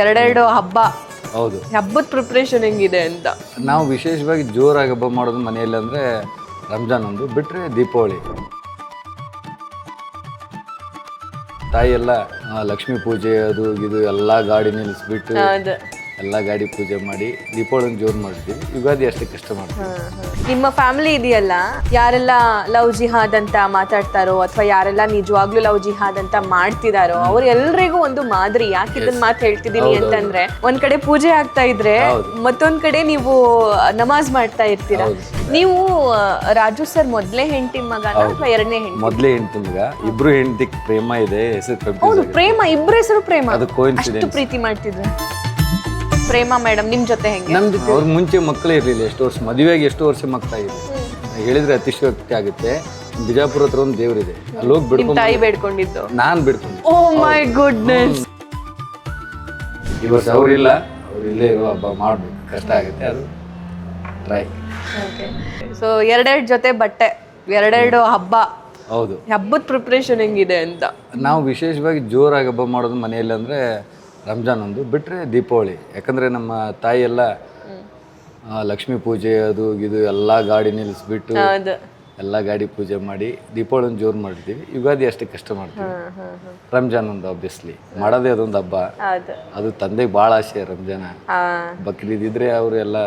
ಎರಡೆರಡು ಹಬ್ಬ. ಹೌದು. ಹಬ್ಬದ ಪ್ರಿಪ್ರೇಷನ್ ಹೆಂಗಿದೆ ಅಂತ. ನಾವು ವಿಶೇಷವಾಗಿ ಜೋರಾಗಿ ಹಬ್ಬ ಮಾಡೋದು ಮನೆಯಲ್ಲಿ ಅಂದರೆ ರಂಜಾನ್ ಒಂದು ಬಿಟ್ಟರೆ ದೀಪಾವಳಿ. ತಾಯಿ ಎಲ್ಲ ಲಕ್ಷ್ಮೀ ಪೂಜೆ ಅದು ಇದು ಎಲ್ಲ ಗಾಡಿ ನಿಲ್ಲಿಸ್ಬಿಟ್ಟು ಎಲ್ಲ ಗಾಡಿ ಪೂಜೆ ಮಾಡಿ ದೀಪಾವಳಿ ಜೋರು ಮಾಡ್ತೀವಿ. ಯುಗಾದಿ ಅಷ್ಟೇ ಕಷ್ಟ ಮಾಡ್ತೀವಿ. ನಿಮ್ಮ ಫ್ಯಾಮಿಲಿ ಇದೆಯಲ್ಲ, ಯಾರೆಲ್ಲ ಲವ್ ಜಿಹಾದ್ ಅಂತ ಮಾತಾಡ್ತಾರೋ ಅಥವಾ ಯಾರೆಲ್ಲ ನಿಜವಾಗ್ಲೂ ಲವ್ ಜಿಹಾದ್ ಅಂತ ಮಾಡ್ತಿದಾರೋ ಅವ್ರೆಲ್ರಿಗೂ ಒಂದು ಮಾದರಿ. ಯಾಕೆ ಇದನ್ನ ಮಾತು ಹೇಳ್ತಿದೀನಿ ಅಂತಂದ್ರೆ, ಒಂದ್ ಕಡೆ ಪೂಜೆ ಆಗ್ತಾ ಇದ್ರೆ ಮತ್ತೊಂದ್ ಕಡೆ ನೀವು ನಮಾಜ್ ಮಾಡ್ತಾ ಇರ್ತೀರಾ. ನೀವು ರಾಜು ಸರ್ ಮೊದ್ಲೇ ಹೆಂಡತಿ ಮಗ ಅಥವಾ ಎರಡನೇ ಹೆಂಡತಿ? ಮೊದ್ಲೇ ಹೆಂಡತಿ ಮಗ. ಇಬ್ರು ಹೆಂಡತಿ ಪ್ರೇಮ ಇದೆ, ಹೆಸರು ಪ್ರೇಮ. ಇಬ್ರ ಹೆಸರು ಪ್ರೇಮ. ಅದು ಕೋಇನ್ಸಿಡೆನ್ಸ್. ಅಷ್ಟು ಪ್ರೀತಿ ಮಾಡ್ತಿದ್ರು. ಪ್ರೇಮ ಮೇಡಮ್ ನಿಮ್ ಜೊತೆ ಹೆಂಗೆ? ನಮ್ ಜೊತೆ ಅವ್ರ ಮುಂಚೆ ಮಕ್ಕಳೇ ಇರಲಿಲ್ಲ. ಎಷ್ಟು ವರ್ಷ ಮದುವೆಗೆ ಎಷ್ಟು ವರ್ಷ ಮಕ್ಕಳಾಗಿದೆ ಹೇಳಿದ್ರೆ ಅತಿಶಯೋಕ್ತಿ ಆಗುತ್ತೆ. ಬಿಜಾಪುರ ಹತ್ರ ಒಂದು ದೇವರಿದೆ, ಅಲ್ಲಿ ಹೋಗಿ ಬಿಡ್ಕೊಂಡು ತಾಯಿ ಬೇಡ್ಕೊಂಡಿದ್ದು ನಾನು ಬಿಡ್ಕೊಂಡು. ಓ ಮೈ ಗುಡ್ನೆಸ್. ಈ ವರ್ಷ ಅವ್ರಿಲ್ಲ, ಅವ್ರು ಇಲ್ಲೇ ಇರೋ ಹಬ್ಬ ಮಾಡ್ಬೇಕು. ಕಷ್ಟ ಆಗುತ್ತೆ, ಅದು ಟ್ರೈ. ಸೊ ಎರಡೆರಡು ಜೊತೆ ಬಟ್ಟೆ, ಎರಡೆರಡು ಹಬ್ಬ. ಹೌದು. ಹಬ್ಬದ ಪ್ರಿಪ್ರೇಷನ್ ಹೆಂಗಿದೆ ಅಂತ. ನಾವು ವಿಶೇಷವಾಗಿ ಜೋರಾಗಿ ಹಬ್ಬ ಮಾಡೋದು ಮನೆಯಲ್ಲಿ ಅಂದರೆ ರಂಜಾನ್ ಒಂದು ಬಿಟ್ಟರೆ ದೀಪಾವಳಿ. ಯಾಕಂದರೆ ನಮ್ಮ ತಾಯಿ ಎಲ್ಲ ಲಕ್ಷ್ಮೀ ಪೂಜೆ ಅದು ಇದು ಎಲ್ಲ ಗಾಡಿ ನಿಲ್ಲಿಸ್ಬಿಟ್ಟು ಎಲ್ಲ ಗಾಡಿ ಪೂಜೆ ಮಾಡಿ ದೀಪಾವಳಿ ಒಂದು ಜೋರು ಮಾಡ್ತೀವಿ. ಯುಗಾದಿ ಅಷ್ಟೇ ಕಷ್ಟ ಮಾಡ್ತೀವಿ. ರಂಜಾನ್ ಒಂದು ಆಬ್ವಿಯಸ್ಲಿ ಮಾಡೋದೇ ಅದೊಂದು ಹಬ್ಬ. ಅದು ತಂದೆಗೆ ಭಾಳ ಆಸೆ ರಂಜಾನ. ಬಕ್ರೀದ್ ಇದ್ರೆ ಅವರೆಲ್ಲ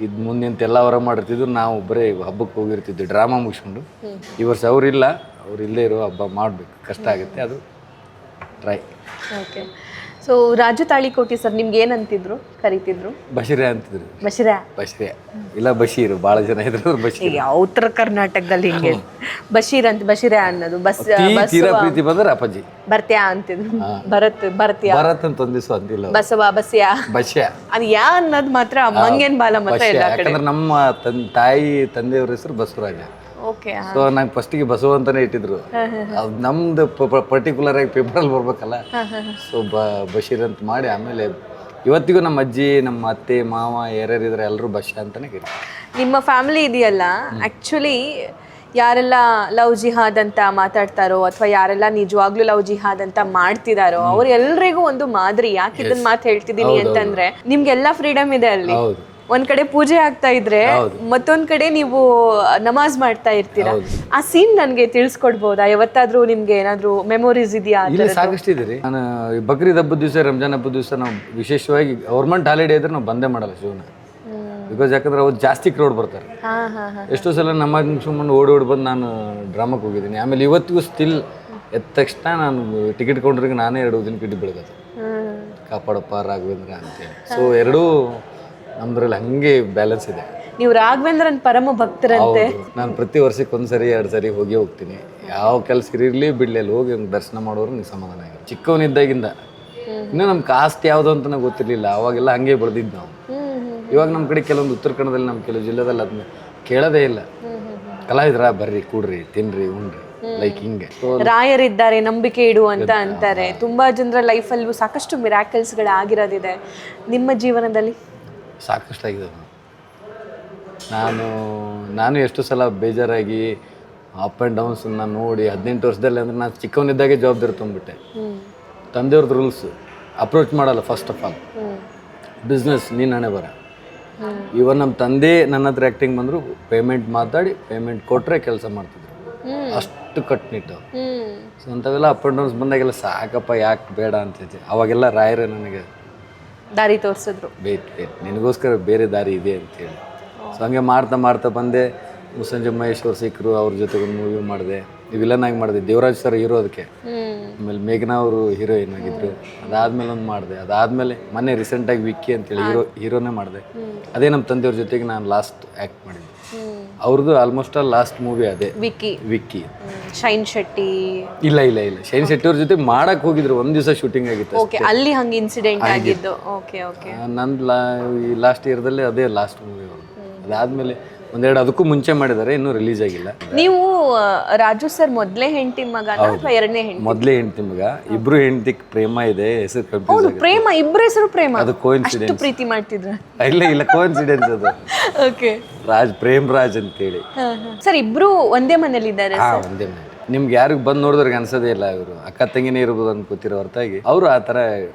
ಇದು ಮುಂದಿಂತೆಲ್ಲ ಹೊರ ಮಾಡಿರ್ತಿದ್ರು, ನಾವು ಬರೀ ಹಬ್ಬಕ್ಕೆ ಹೋಗಿರ್ತಿದ್ವಿ ಡ್ರಾಮಾ ಮುಗಿಸ್ಕೊಂಡು. ಈ ವರ್ಷ ಅವರಿಲ್ಲ, ಅವ್ರು ಇಲ್ಲೇ ಇರೋ ಹಬ್ಬ ಮಾಡಬೇಕು. ಕಷ್ಟ ಆಗುತ್ತೆ, ಅದು try. Okay. So Raju Talikoti sir ನಿಮ್ಗೆ ಏನಂತಿದ್ರು, ಕರಿತಿದ್ರು? ಬಶೀರೆ ಅಂತಿದ್ರು. ಬಶೀರಾ? ಬಶೀರೆ ಇಲ್ಲ ಬಶೀರು. ಭಾಳ ಜನ ಇದ್ರು ಬಶೀರ್. ಉತ್ತರ ಕರ್ನಾಟಕದಲ್ಲಿ ಹಿಂಗೆ ಬಶೀರ್ ಅಂತ, ಬಶೀರೆ ಅನ್ನೋದು. ತೀರಾ ಪ್ರೀತಿ ಬಂದ್ರೆ ಅಪ್ಪಾಜಿ ಬರ್ತ್ಯಾ ಅಂತಿದ್ರು. ಬರ್ತ್ಯಾ ಭರತ್ ಅಂತ ಒಂದ್ ದಿವಸ ಅಂತಿಲ್ಲ. ಬಸವ ಬಸ್ಯಾ ಬಸ್ಯ ಅದು ಯಾ ಅನ್ನೋದು ಮಾತ್ರ ಮಂಗೇನ್ ಬಾಲ ಮಾತ್ರ ಎಲ್ಲ ಕಡೆ. ಯಾಕಂದ್ರೆ ನಮ್ಮ ತಾಯಿ ತಂದೆಯವ್ರ ಹೆಸರು ಬಸವರಾಜ. ಓಕೆ. ಸೊ ನಂಗೆ ಫಸ್ಟಿಗೆ ಬಸವ ಅಂತಾನೆ ಇಟ್ಟಿದ್ರು. ಅದು ನಮ್ದು ಪರ್ಟಿಕ್ಯುಲರ್ ಆಗಿ ಪೇಪರಲ್ಲಿ ಬರ್ಬೇಕಲ್ಲ, ಸೊ ಬಶೀರ್ ಅಂತ ಮಾಡಿ ಆಮೇಲೆ ಇವತ್ತಿಗೂ ನಮ್ಮ ಅಜ್ಜಿ, ನಮ್ಮ ಅತ್ತೆ, ಮಾವ ಯಾರ್ಯಾರಿದ್ರೆ ಎಲ್ಲರೂ ಬಶ್ಯ ಅಂತಾನೆ ಕರೀತಾರೆ. ನಿಮ್ಮ ಫ್ಯಾಮಿಲಿ ಇದೆಯಲ್ಲ, ಆಕ್ಚುಲಿ ಯಾರೆಲ್ಲ ಲವ್ ಜಿಹಾದ್ ಅಂತ ಮಾತಾಡ್ತಾರೋ ಅಥವಾ ಯಾರೆಲ್ಲ ನಿಜವಾಗ್ಲೂ ಲವ್ ಜಿಹಾದ್ ಅಂತ ಮಾಡ್ತಿದಾರೋ ಅವ್ರೆಲ್ರಿಗೂ ಒಂದು ಮಾದರಿ. ಯಾಕೆ ಇದನ್ನ ಮಾತು ಹೇಳ್ತಿದೀನಿ ಅಂತಂದ್ರೆ, ನಿಮ್ಗೆಲ್ಲ ಫ್ರೀಡಮ್ ಇದೆ ಅಲ್ಲಿ. ಒಂದ್ ಕಡೆ ಪೂಜೆ ಆಗ್ತಾ ಇದ್ರೆ ಮತ್ತೊಂದ್ ಕಡೆ ನೀವು ನಮಾಜ್ ಮಾಡ್ತಾ ಇರ್ತೀರಾ. ಆ ಸೀನ್ ನನ್ಗೆ ತಿಳಿಸ್ಕೊಡ್ಬೋದಾ? ಯಾವತ್ತಾದ್ರೂ ನಿಮ್ಗೆ ಏನಾದ್ರು ಮೆಮೊರೀಸ್ ಇದೆಯಾ? ಇಲ್ಲ, ಸಾಕಷ್ಟಿದೆ. ನಾನು ಬಕ್ರೀದ್ ಹಬ್ಬದ ದಿವಸ, ರಂಜಾನ್ ಹಬ್ಬದ ದಿವಸ ನಾವು ವಿಶೇಷವಾಗಿ ಗೌರ್ಮೆಂಟ್ ಹಾಲಿಡೇ ಇದ್ರೆ ನಾವು ಬಂದೇ ಮಾಡಲ್ಲ ಶಿವನ. ಬಿಕಾಸ್ ಯಾಕಂದ್ರೆ ಅವ್ರು ಜಾಸ್ತಿ ಕ್ರೌಡ್ ಬರ್ತಾರೆ. ಎಷ್ಟೋ ಸಲ ನಮಾಜ್ ಮುಗಿಸ್ಕೊಂಡು ಓಡಿ ಬಂದು ನಾನು ಡ್ರಾಮಾಕ್ಕೆ ಹೋಗಿದ್ದೀನಿ. ಆಮೇಲೆ ಇವತ್ತಿಗೂ ಸ್ಟಿಲ್ ಎದ್ದ ತಕ್ಷಣ ನಾನು ಟಿಕೆಟ್ ಕೌಂಟ್ರಿಗೆ ನಾನೇ 2 ದಿನ ಕಿಡ್ಡಿ ಬೆಳಗೋದು, ಕಾಪಾಡಪ್ಪ ರಾಘವೇಂದ್ರ ಅಂತೇಳಿ. ಸೊ ಎರಡೂ ನಮ್ದ್ರಲ್ಲಿ ಹಂಗೆ ಬ್ಯಾಲೆನ್ಸ್ ಇದೆ. ನೀವು ರಾಘವೇಂದ್ರನ್ ಪರಮ ಭಕ್ತರಂತೆ. ನಾನು ಪ್ರತಿ ವರ್ಷಕ್ಕೆ 1 ಸರಿ 2 ಸರಿ ಹೋಗ್ತೀನಿ. ಯಾವ ಕೆಲಸ ಇರಲಿ ಬಿಡ್ಲಿ, ಅಲ್ಲಿ ಹೋಗಿ ದರ್ಶನ ಮಾಡೋರು ನಿಮ್ಗೆ ಸಮಾಧಾನ ಆಗಿದೆ. ಚಿಕ್ಕವನಿದ್ದಾಗಿಂದ ಇನ್ನೂ ನಮ್ಗೆ ಕಾಸ್ಟ್ ಯಾವುದು ಅಂತ ನಂಗೆ ಗೊತ್ತಿರಲಿಲ್ಲ. ಅವಾಗೆಲ್ಲ ಹಂಗೆ ಬೆಳೆದಿದ್ದು ನಾವು. ಇವಾಗ ನಮ್ಮ ಕಡೆ ಕೆಲವೊಂದು ಉತ್ತರ ಕನ್ನಡದಲ್ಲಿ, ನಮ್ಮ ಕೆಲವು ಜಿಲ್ಲೆದಲ್ಲಿ ಅದನ್ನ ಕೇಳೋದೇ ಇಲ್ಲ. ಕಲಾವಿದ್ರ ಬರ್ರಿ, ಕೂಡ್ರಿ, ತಿನ್ರಿ, ಉಣ್ರಿ, ಲೈಕ್ ಹಿಂಗೆ. ರಾಯರಿದ್ದಾರೆ, ನಂಬಿಕೆ ಇಡು ಅಂತ ಅಂತಾರೆ. ತುಂಬಾ ಜನರ ಲೈಫಲ್ಲೂ ಸಾಕಷ್ಟು ಮಿರಾಕಲ್ಸ್ಗಳಾಗಿರೋದಿದೆ. ನಿಮ್ಮ ಜೀವನದಲ್ಲಿ ಸಾಕಷ್ಟಾಗಿದೆ. ನಾನು ಎಷ್ಟು ಸಲ ಬೇಜಾರಾಗಿ ಅಪ್ ಆ್ಯಂಡ್ ಡೌನ್ಸನ್ನ ನೋಡಿ 18 ವರ್ಷದಲ್ಲಿ, ಅಂದರೆ ನಾನು ಚಿಕ್ಕವನಿದ್ದಾಗೆ ಜವಾಬ್ದಾರಿ ತೊಗೊಂಡ್ಬಿಟ್ಟೆ. ತಂದೆಯವ್ರದ್ದು ರೂಲ್ಸ್ ಅಪ್ರೋಚ್ ಮಾಡಲ್ಲ. ಫಸ್ಟ್ ಆಫ್ ಆಲ್ ಬಿಸ್ನೆಸ್ ನೀನು ಹಣೆ ಬರ. ಇವನ್ ನಮ್ಮ ತಂದೆ ನನ್ನ ಹತ್ರ ಆ್ಯಕ್ಟಿಂಗ್ ಬಂದರು, ಪೇಮೆಂಟ್ ಮಾತಾಡಿ ಪೇಮೆಂಟ್ ಕೊಟ್ಟರೆ ಕೆಲಸ ಮಾಡ್ತಿದ್ರು. ಅಷ್ಟು ಕಟ್ನಿಟ್ಟು. ಸೊ ಅಂಥವೆಲ್ಲ ಅಪ್ ಆ್ಯಂಡ್ ಡೌನ್ಸ್ ಬಂದಾಗೆಲ್ಲ ಸಾಕಪ್ಪ, ಯಾಕೆ ಬೇಡ ಅಂತೈತಿ. ಅವಾಗೆಲ್ಲ ರಾಯರೇ ನನಗೆ ದಾರಿ ತೋರಿಸಿದ್ರು. ನಿನಗೋಸ್ಕರ ಬೇರೆ ದಾರಿ ಇದೆ ಅಂತೇಳಿ. ಸೊ ಹಂಗೆ ಮಾಡ್ತಾ ಬಂದೆ. ಮುಸಂಜೆ ಮಹೇಶ್ವರ್ ಸಿಕ್ಕರು, ಅವ್ರ ಜೊತೆಗೆ ಒಂದು ಮೂವಿ ಮಾಡಿದೆ. ವಿಲನ್ ಆಗಿ ಮಾಡಿದೆ. ದೇವರಾಜ್ ಸರ್ ಹೀರೋ ಅದಕ್ಕೆ. ಆಮೇಲೆ ಮೇಘನಾ ಅವರು ಹೀರೋಯಿನ್ ಆಗಿದ್ರು. ಅದಾದ್ಮೇಲೆ ಒಂದು ಮಾಡಿದೆ. ಅದಾದ್ಮೇಲೆ ಮೊನ್ನೆ ರೀಸೆಂಟಾಗಿ ವಿಕ್ಕಿ ಅಂತೇಳಿ ಹೀರೋನೇ ಮಾಡಿದೆ. ಅದೇ ನಮ್ಮ ತಂದೆಯವ್ರ ಜೊತೆಗೆ ನಾನು ಲಾಸ್ಟ್ ಆ್ಯಕ್ಟ್ ಮಾಡಿದ್ದೆ. ಅವ್ರದ್ದು ಆಲ್ಮೋಸ್ಟ್ ಆಲ್ ಲಾಸ್ಟ್ ಮೂವಿ ಅದೇ ವಿಕ್ಕಿ. ಶೈನ್ ಶೆಟ್ಟಿ ಇಲ್ಲ ಶೈನ್ ಶೆಟ್ಟಿ ಅವ್ರ ಜೊತೆ ಮಾಡಕ್ ಹೋಗಿದ್ರು. ಒಂದ್ ದಿವಸ ಶೂಟಿಂಗ್ ಆಗಿತ್ತು. ಓಕೆ, ಅಲ್ಲಿ ಹಂಗೆ ಇನ್ಸಿಡೆಂಟ್ ಆಗಿದ್ದು. ಓಕೆ. ನಂದು ಲಾಸ್ಟ್ ಇಯರ್ದಲ್ಲಿ ಅದೇ ಲಾಸ್ಟ್ ಮೂವಿ ಅವರು. ಅದಾದ್ಮೇಲೆ ಒಂದೆರಡು ಅದಕ್ಕೂ ಮುಂಚೆ ಮಾಡಿದ್ದಾರೆ, ಇನ್ನೂ ರಿಲೀಸ್ ಆಗಿಲ್ಲ. ನೀವು ರಾಜು ಸರ್ ಮೊದಲೇ ಹೆಂಡತಿ ಮಗ ಅಥವಾ ಎರಡನೇ ಹೆಂಡತಿ? ಮೊದಲೇ ಹೆಂಡತಿ ಮಗ. ಇಬ್ರು ಹೆಂಡತಿ ಪ್ರೇಮ ಇದೆ, ಹೆಸರು ಕನ್ಫ್ಯೂಸ್ ಆಗಿದೆ. ಪ್ರೇಮ, ಇಬ್ಬರ ಹೆಸರು ಪ್ರೇಮ. ಅದು ಕೋಇನ್ಸಿಡೆನ್ಸ್. ಪ್ರೀತಿ ಮಾಡ್ತಿದ್ರ? ಇಲ್ಲ ಕೋಇನ್ಸಿಡೆನ್ಸ್ ಅದು. ಓಕೆ. ಪ್ರೇಮ್ ರಾಜ್ ಅಂತೇಳಿ. ಸರ್ ಇಬ್ರು ಒಂದೇ ಮನೇಲಿ ಇದ್ದಾರೆ? ಒಂದೇ ಮನೆ. ನಿಮ್ಗೆ ಯಾರಿಗೆ ಬಂದು ನೋಡಿದ್ರಿಗೆ ಅನ್ಸೋದೇ ಇಲ್ಲ ಇವರು ಅಕ್ಕ ತಂಗಿನೇ ಇರ್ಬೋದು ಅಂತ ಗೊತ್ತಿರೋ ಹೊರತಾಗಿ ಅವರು ಆ ಥರ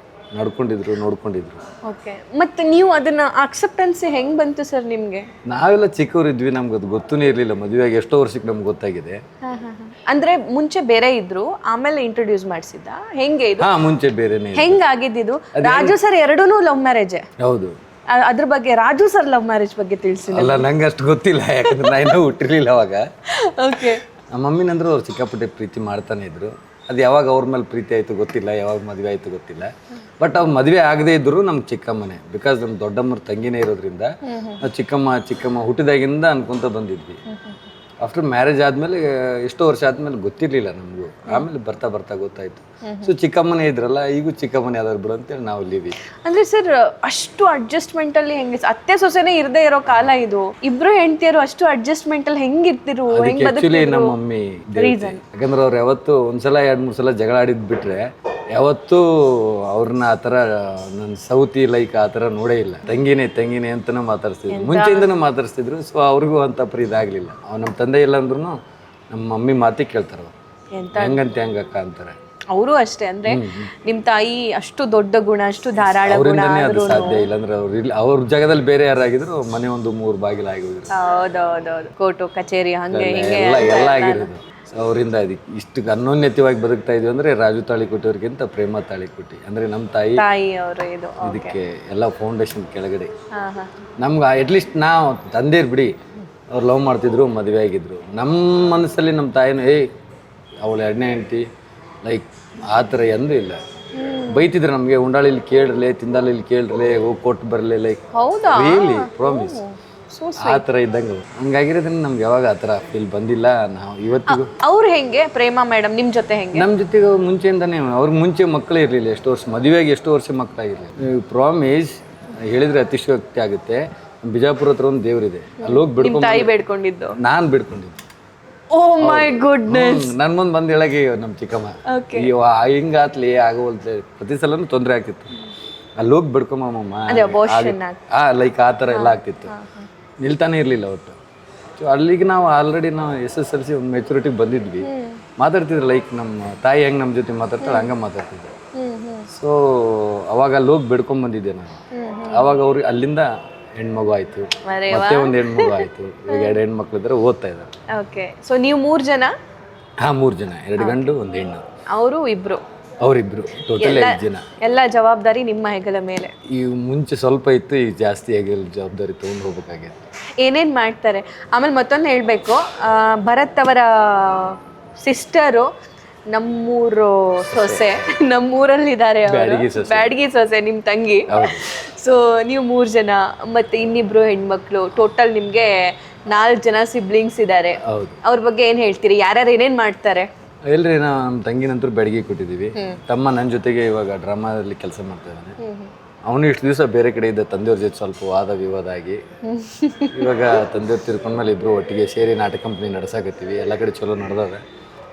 ನೋಡ್ಕೊಂಡಿದ್ರು. ಓಕೆ, ಮತ್ತೆ ನೀವು ಅದನ್ನ ಅಕ್ಸೆಪ್ಟೆನ್ಸ್ ಹೆಂಗ್ ಬಂತು ಸರ್ ನಿಮ್ಗೆ? ನಾವೆಲ್ಲ ಚಿಕ್ಕವರಿದ್ವಿ, ನಮ್ಗೆ ಅದು ಗೊತ್ತೂ ಇರಲಿಲ್ಲ. ಮದುವೆಯಾಗಿ ಎಷ್ಟೋ ವರ್ಷಕ್ಕೆ ನಮ್ಗೆ ಗೊತ್ತಾಗಿದೆ. ಅಂದ್ರೆ ಮುಂಚೆ ಬೇರೆ ಇದ್ರು, ಆಮೇಲೆ ಇಂಟ್ರೊಡ್ಯೂಸ್ ಮಾಡಿಸಿದ್ದ, ಹೆಂಗೆ ಇದು? ಮುಂಚೆ ಬೇರೆನೇ. ಹೆಂಗಾಗಿದ್ದು? ರಾಜು ಸರ್ ಎರಡೂನು ಲವ್ ಮ್ಯಾರೇಜ್. ಹೌದು. ಅದ್ರ ಬಗ್ಗೆ ರಾಜು ಸರ್ ಲವ್ ಮ್ಯಾರೇಜ್ ಬಗ್ಗೆ ತಿಳಿಸಿ. ಅಲ್ಲ, ನಂಗೆ ಅಷ್ಟು ಗೊತ್ತಿಲ್ಲ, ಯಾಕಂದ್ರೆ ನಾನು ಹುಟ್ಟಿರ್ಲಿಲ್ಲ ಅವಾಗ. ಓಕೆ. ನಮ್ಮ ಮಮ್ಮಿನಂದ್ರೆ ಅವ್ರು ಸಿಕ್ಕಾಪಟ್ಟೆ ಪ್ರೀತಿ ಮಾಡ್ತಾನೆ ಇದ್ರು. ಅದು ಯಾವಾಗ ಅವ್ರ ಮೇಲೆ ಪ್ರೀತಿ ಆಯಿತು ಗೊತ್ತಿಲ್ಲ, ಯಾವಾಗ ಮದುವೆ ಆಯಿತು ಗೊತ್ತಿಲ್ಲ. ಬಟ್ ಅವ್ರು ಮದುವೆ ಆಗದೇ ಇದ್ರು ನಮ್ಮ ಚಿಕ್ಕಮ್ಮನೇ, ಬಿಕಾಸ್ ನಮ್ಮ ದೊಡ್ಡಮ್ಮರ ತಂಗಿನೇ ಇರೋದ್ರಿಂದ ನಾವು ಚಿಕ್ಕಮ್ಮ ಹುಟ್ಟಿದಾಗಿಂದ ಅನ್ಕೊಂತ ಬಂದಿದ್ವಿ. ಆಫ್ಟರ್ ಮ್ಯಾರೇಜ್ ಆದಮೇಲೆ ಎಷ್ಟೋ ವರ್ಷ ಆದಮೇಲೆ ಗೊತ್ತಿರಲಿಲ್ಲ ನಮಗೂ. ಆಮೇಲೆ ಬರ್ತಾ ಗೊತ್ತಾಯಿತು. ಸೊ ಚಿಕ್ಕಮ್ಮನೇ ಇದ್ರಲ್ಲ, ಈಗೂ ಚಿಕ್ಕಮ್ಮನೇ ಯಾವ್ದಾದ್ರು ಬಿಡು ಅಂತೇಳಿ ನಾವು ಲೀವಿ. ಅಂದ್ರೆ ಸರ್ ಅಷ್ಟು ಅಡ್ಜಸ್ಟ್ಮೆಂಟ್ ಅಲ್ಲಿ ಹೆಂಗೆ? ಅತ್ತೆ ಸೊಸೆನೇ ಇರದೇ ಇರೋ ಕಾಲ ಇದು. ಇಬ್ರು ಹೆಂಡ್ತಿಯರು ಅಷ್ಟು ಅಡ್ಜಸ್ಟ್ಮೆಂಟ್ ಅಲ್ಲಿ ಹೆಂಗಿರ್ತಿರು, ಹೆಂಗ್ ಆಕ್ಚುಲಿ ನಮ್ಮ ಮಮ್ಮಿ ಯಾಕಂದ್ರೆ ಅವ್ರು ಯಾವತ್ತು ಒಂದ್ಸಲ 2-3 ಸಲ ಜಗಳ ಆಡಿದ್ ಬಿಟ್ರೆ ಯಾವತ್ತೂ ಅವ್ರನ್ನ ಆ ಥರ ನನ್ನ ಸೌತಿ ಲೈಕ್ ಆ ಥರ ನೋಡೇ ಇಲ್ಲ. ತಂಗಿನೇ ಅಂತನೂ ಮಾತಾಡ್ಸ್ತಿದ್ರು, ಮುಂಚೆಯಿಂದನೂ ಮಾತಾಡ್ಸ್ತಿದ್ರು. ಸೊ ಅವ್ರಿಗೂ ಅಂತ ಇದಾಗಲಿಲ್ಲ. ನಮ್ಮ ತಂದೆ ಇಲ್ಲ ಅಂದ್ರೂ ನಮ್ಮ ಮಮ್ಮಿ ಮಾತಿಗೆ ಕೇಳ್ತಾರೆ ಅವ್ರು, ಹೆಂಗಂತೆ ಹಂಗಕ್ಕ ಅಂತಾರೆ. ಅವರು ಅಷ್ಟೇ. ಅಂದ್ರೆ ನಿಮ್ ತಾಯಿ ಅಷ್ಟು ದೊಡ್ಡ ಗುಣ, ಅಷ್ಟು ಧಾರಾಳ ಗುಣ. ಅವರಿಂದನೇ ಅದು ಸಾಧ್ಯ. ಇಲ್ಲಾಂದ್ರೆ ಅವ್ರ ಜಾಗದಲ್ಲಿ ಬೇರೆ ಯಾರಾಗಿದ್ರು ಮನೆ 1-3 ಬಾಗಿಲು ಆಗಿದ್ರು. ಹೌದೌದೌದು, ಕೋರ್ಟು ಕಚೇರಿ ಹಂಗೆ ಹಿಂಗೆ ಎಲ್ಲ ಆಗಿರೋದು. ಅವರಿಂದ ಅದಕ್ಕೆ ಇಷ್ಟು ಅನ್ಯೋನ್ಯತೆಯಾಗಿ ಬದುಕ್ತಾ ಇದ್ವಿ ಅಂದ್ರೆ ರಾಜು ತಾಳಿಕೊಟ್ಟಿಯವ್ರಿಗಿಂತ ಪ್ರೇಮ ತಾಳಿಕೊಟ್ಟಿ ಅಂದ್ರೆ ನಮ್ಮ ತಾಯಿ ಅವರು ಇದು ಇದಕ್ಕೆ ಎಲ್ಲ ಫೌಂಡೇಶನ್ ಕೆಳಗಡೆ. ನಮ್ಗೆ ಅಟ್ಲೀಸ್ಟ್ ನಾವು ತಂದೇರ್ ಬಿಡಿ, ಅವ್ರು ಲವ್ ಮಾಡ್ತಿದ್ರು, ಮದುವೆ ಆಗಿದ್ರು. ನಮ್ಮ ಮನಸ್ಸಲ್ಲಿ ನಮ್ಮ ತಾಯಿನೂ ಅವಳು 2ನೇ ಹೆಂಡತಿ ಲೈಕ್ ಆ ಥರ ಎಂದೂ ಇಲ್ಲ. ಬೈತಿದ್ರು ನಮಗೆ, ಉಂಡಾಳಿಲಿ ಕೇಳ್ರಲೆ, ತಿಂದಾಳಿಲಿ ಕೇಳ್ರಲೆ, ಹೋಗಿ ಕೊಟ್ಟು ಬರಲಿ, ಲೈಕ್ ರಿಯಲಿ ಪ್ರಾಮಿಸ್ ಆ ಥರ ಇದ್ದಂಗೆ. ಹಂಗಾಗಿರೋದ್ರಿಂದ ನಮ್ಗೆ ಯಾವಾಗ ಆ ಥರ ಫೀಲ್ ಬಂದಿಲ್ಲ. ನಾವು ಇವತ್ತಿಗೂ. ಅವ್ರು ಹೆಂಗೆ ಪ್ರೇಮ ಮೇಡಮ್ ನಿಮ್ಮ ಜೊತೆ ಹೆಂಗೆ? ನಮ್ಮ ಜೊತೆಗೆ ಮುಂಚೆಯಿಂದಾನೆ. ಅವ್ರಿಗೆ ಮುಂಚೆ ಮಕ್ಕಳೇ ಇರಲಿಲ್ಲ, ಎಷ್ಟು ವರ್ಷ ಮದುವೆಯಾಗಿ ಎಷ್ಟು ವರ್ಷ ಮಕ್ಕಳಾಗಿರಲಿಲ್ಲ. ಪ್ರಾಮಿಸ್ ಹೇಳಿದ್ರೆ ಅತಿಶಯೋಕ್ತಿ ಆಗುತ್ತೆ. ಬಿಜಾಪುರ ಹತ್ರ ಒಂದು ದೇವರಿದೆ, ಅಲ್ಲಿ ಹೋಗಿ ಬೇಡ್ಕೊಂಡಿದ್ದು ನಾನು ಬಿಡ್ಕೊಂಡಿದ್ದು. ಓ ಮೈ ಗುಡ್ನೆಸ್. ನನ್ ಮುಂದೆ ಬಂದು ಹೇಳಕ್ಕೆ ನಮ್ಮ ಚಿಕ್ಕಮ್ಮ ಹಿಂಗಾತ್ಲಿ ಆಗೋಲ್ತೆ, ಪ್ರತಿ ಸಲನೂ ತೊಂದರೆ ಆಗ್ತಿತ್ತು. ಅಲ್ಲಿ ಹೋಗಿ ಬಿಡ್ಕೊಂಬಮ್ಮ ಲೈಕ್ ಆ ಥರ ಎಲ್ಲ ಆಗ್ತಿತ್ತು. ನಿಲ್ತಾನೆ ಇರಲಿಲ್ಲ ಒಟ್ಟು. ಸೊ ಅಲ್ಲಿಗೆ ನಾವು ಆಲ್ರೆಡಿ ನಾವು SSLC ಒಂದು ಮೆಚುರಿಟಿಗೆ ಬಂದಿದ್ವಿ. ಮಾತಾಡ್ತಿದ್ರು ಲೈಕ್ ನಮ್ಮ ತಾಯಿ ಹೆಂಗೆ ನಮ್ಮ ಜೊತೆ ಮಾತಾಡ್ತಾಳೆ ಹಂಗೆ ಮಾತಾಡ್ತಿದ್ದೆ. ಸೊ ಅವಾಗ ಅಲ್ಲಿ ಹೋಗಿ ಬಿಡ್ಕೊಂಬಂದಿದ್ದೆ ನಾನು. ಅವಾಗ ಅವ್ರಿಗೆ ಅಲ್ಲಿಂದ ಹೆಣ್ಮಗು ಆಯ್ತು, ಮತ್ತೆ ಒಂದು ಹೆಣ್ಮಗು ಆಯ್ತು. ಈಗ 2 ಹೆಣ್ಮಕ್ಳು ಇದ್ದಾರೆ, ಓದ್ತಾ ಇದ್ದಾರೆ. ಓಕೆ. ಸೊ ನೀವು 3 ಜನ? 3 ಜನ, 2 ಗಂಡು 1 ಹೆಣ್ಣು. ಅವರಿಬ್ರು ಟೋಟಲ್ 5 ಜನ. ಎಲ್ಲ ಜವಾಬ್ದಾರಿ ನಿಮ್ಮ ಹೆಗಲ ಮೇಲೆ. ಈ ಮುಂಚೆ ಸ್ವಲ್ಪ ಇತ್ತು, ಈಗ ಜಾಸ್ತಿ ಹೆಗಲ ಜವಾಬ್ದಾರಿ ತೊಗೊಂಡು ಹೋಗ್ಬೇಕಾಗಿದೆ. ಏನೇನ್ ಮಾಡ್ತಾರೆ? ಆಮೇಲೆ ಮತ್ತೊಂದು ಹೇಳ್ಬೇಕು, ಭರತ್ ಅವರ ಸಿಸ್ಟರು ನಮ್ಮೂರು ಸೊಸೆ, ನಮ್ಮೂರಲ್ಲಿ ಇದ್ದಾರೆ, ಬ್ಯಾಡಗಿ ಸೊಸೆ ನಿಮ್ಮ ತಂಗಿ. ಸೊ ನೀವು 3 ಜನ ಮತ್ತೆ ಇನ್ನಿಬ್ರು ಹೆಣ್ಮಕ್ಳು, ಟೋಟಲ್ ನಿಮ್ಗೆ 4 ಜನ ಸಿಬ್ಲಿಂಗ್ಸ್ ಇದ್ದಾರೆ. ಅವ್ರ ಬಗ್ಗೆ ಏನ್ ಹೇಳ್ತೀರಿ? ಯಾರ್ಯಾರು ಏನೇನ್ ಮಾಡ್ತಾರೆ? ಎಲ್ರಿ, ನಾವು ನಮ್ಮ ತಂಗಿನಂತೂ ಬೆಳಗ್ಗೆ ಕೊಟ್ಟಿದ್ದೀವಿ. ತಮ್ಮ ನನ್ನ ಜೊತೆಗೆ ಇವಾಗ ಡ್ರಾಮಾದಲ್ಲಿ ಕೆಲಸ ಮಾಡ್ತಾ ಇದ್ದಾನೆ. ಅವನು ಇಷ್ಟು ದಿವಸ ಬೇರೆ ಕಡೆ ಇದ್ದ, ತಂದೆಯವ್ರ ಜೊತೆ ಸ್ವಲ್ಪ ವಾದ ವಿವಾದ ಆಗಿ ಇವಾಗ ತಂದೆಯವ್ರು ತಿರ್ಕೊಂಡ್ಮೇಲೆ ಇಬ್ಬರು ಒಟ್ಟಿಗೆ ಸೇರಿ ನಾಟಕ ಕಂಪ್ನಿ ನಡ್ಸಾಕತ್ತೀವಿ. ಎಲ್ಲ ಕಡೆ ಚಲೋ ನಡೆದಾವೆ.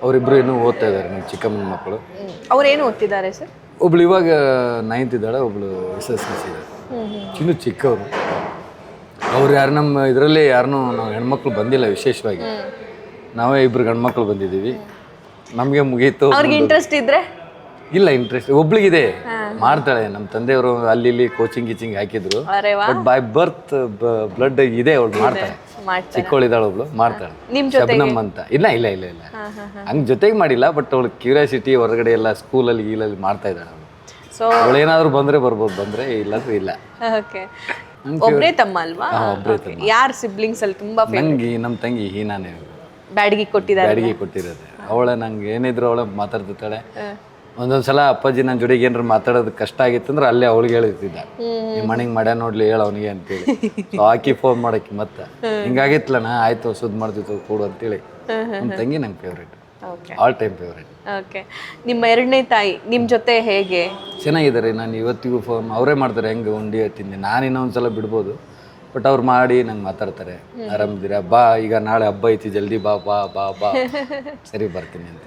ಅವರಿಬ್ಬರು ಇನ್ನೂ ಓದ್ತಾ ಇದ್ದಾರೆ, ನಮ್ಮ ಚಿಕ್ಕಮ್ಮನ ಮಕ್ಕಳು. ಅವ್ರೇನು ಓದ್ತಿದ್ದಾರೆ ಸರ್? ಒಬ್ಳು ಇವಾಗ 9th ಇದ್ದಾಳೆ, ಒಬ್ಳು SSLC ಇದೆ. ಇನ್ನೂ ಚಿಕ್ಕವರು. ಅವ್ರು ಯಾರು ನಮ್ಮ ಇದರಲ್ಲಿ ಯಾರನ್ನೂ ನಾವು ಹೆಣ್ಮಕ್ಳು ಬಂದಿಲ್ಲ ವಿಶೇಷವಾಗಿ. ನಾವೇ 2 ಗಂಡ್ಮಕ್ಳು ಬಂದಿದ್ದೀವಿ. ನಮಗೆ ಮುಗೀತು. ಅವ್ರಿಗೆ ಇಂಟ್ರೆಸ್ಟ್ ಇದ್ರೆ? ಇಲ್ಲ, ಇಂಟ್ರೆಸ್ಟ್ ಒಬ್ಳಿಗಿದೆ, ಮಾಡ್ತಾಳೆ. ನಮ್ಮ ತಂದೆಯವರು ಅಲ್ಲಿ ಇಲ್ಲಿ ಕೋಚಿಂಗ್ ಗೀಚಿಂಗ್ ಹಾಕಿದ್ರು. ಬಟ್ ಬೈ ಬರ್ತ್ ಬ್ಲಡ್ ಇದೆ, ಅವಳು ಮಾಡ್ತಾಳೆ. ಚಿಕ್ಕವಳಿದ್ದಾಳೆ ಒಬ್ಳು, ಮಾಡ್ತಾಳೆ. ಶಬ್ನಮ್ ಅಂತ. ಇಲ್ಲ ಹಂಗೆ ಜೊತೆಗೆ ಮಾಡಿಲ್ಲ, ಬಟ್ ಅವಳು ಕ್ಯೂರಿಯಾಸಿಟಿ ಹೊರಗಡೆ ಎಲ್ಲ ಸ್ಕೂಲಲ್ಲಿ ಗೀಲಲ್ಲಿ ಮಾಡ್ತಾ ಇದ್ದಾಳೆ ಅವಳು. ಅವಳು ಏನಾದ್ರು ಬಂದ್ರೆ ಬರ್ಬೋದು, ಬಂದ್ರೆ ಇಲ್ಲಾಂದ್ರೆ ಇಲ್ಲ. ಒಬ್ಬರೇ ತಮ್ಮ ಅಲ್ವಾ? ಒಬ್ಬರೇ ತಮ್ಮ. ಯಾರು ಸಿಬ್ಲಿಂಗ್ಸ್ ಅಲ್ಲಿ ತುಂಬಾ? ನಂಗೆ ನಮ್ಮ ತಂಗಿ ಹೀನಾನೇ ಬ್ಯಾಡಗಿ ಕೊಟ್ಟಿರೋದು. ಅವಳ ನಂಗೆ ಏನಿದ್ರು ಅವಳ ಮಾತಾಡ್ತಿರ್ತಾಳೆ. ಒಂದೊಂದ್ಸಲ ಅಪ್ಪಾಜಿ ನನ್ನ ಜೋಡಿಗೆ ಏನಾರು ಮಾತಾಡೋದು ಕಷ್ಟ ಆಗಿತ್ತು ಅಂದ್ರೆ ಅಲ್ಲೇ ಅವಳಿಗೆ ಹೇಳ್ತಿದ್ದ, ನಿಮ್ಮ ಮನೆಗೆ ಮಾಡ್ಯ ನೋಡ್ಲಿ, ಹೇಳ ಅವನಿಗೆ ಅಂತೇಳಿ. ಹಾಕಿ ಫೋನ್ ಮಾಡಕ್ಕೆ ಮತ್ತೆ ಹಿಂಗಾಗಿತ್ಲಣ್ಣ, ಆಯ್ತು ಸುದ್ದಿ ಮಾಡ್ತಿತ್ತು ಕೊಡು ಅಂತೇಳಿ. ನಮ್ಮ ತಂಗಿ ನಂಗೆ favourite, all time favourite. Okay. ನಿಮ್ಮ 2ನೇ ತಾಯಿ ನಿಮ್ಮ ಜೊತೆ ಹೇಗೆ? ಚೆನ್ನಾಗಿದ್ದಾರೆ. ನಾನು ಇವತ್ತಿಗೂ ಫೋನ್ ಅವರೇ ಮಾಡ್ತಾರೆ, ಹೆಂಗೆ ಉಂಡಿ ತಿಂದೆ. ನಾನು ಇನ್ನೊಂದ್ಸಲ ಬಿಡ್ಬೋದು, ಬಟ್ ಅವ್ರು ಮಾಡಿ ನಂಗೆ ಮಾತಾಡ್ತಾರೆ, ಆರಾಮಿದ್ದೀರಾ, ಬಾ ಈಗ ನಾಳೆ ಹಬ್ಬ ಐತಿ, ಜಲ್ದಿ ಬಾ ಬಾ ಬಾ ಬಾ. ಸರಿ ಬರ್ತೀನಿ ಅಂತ.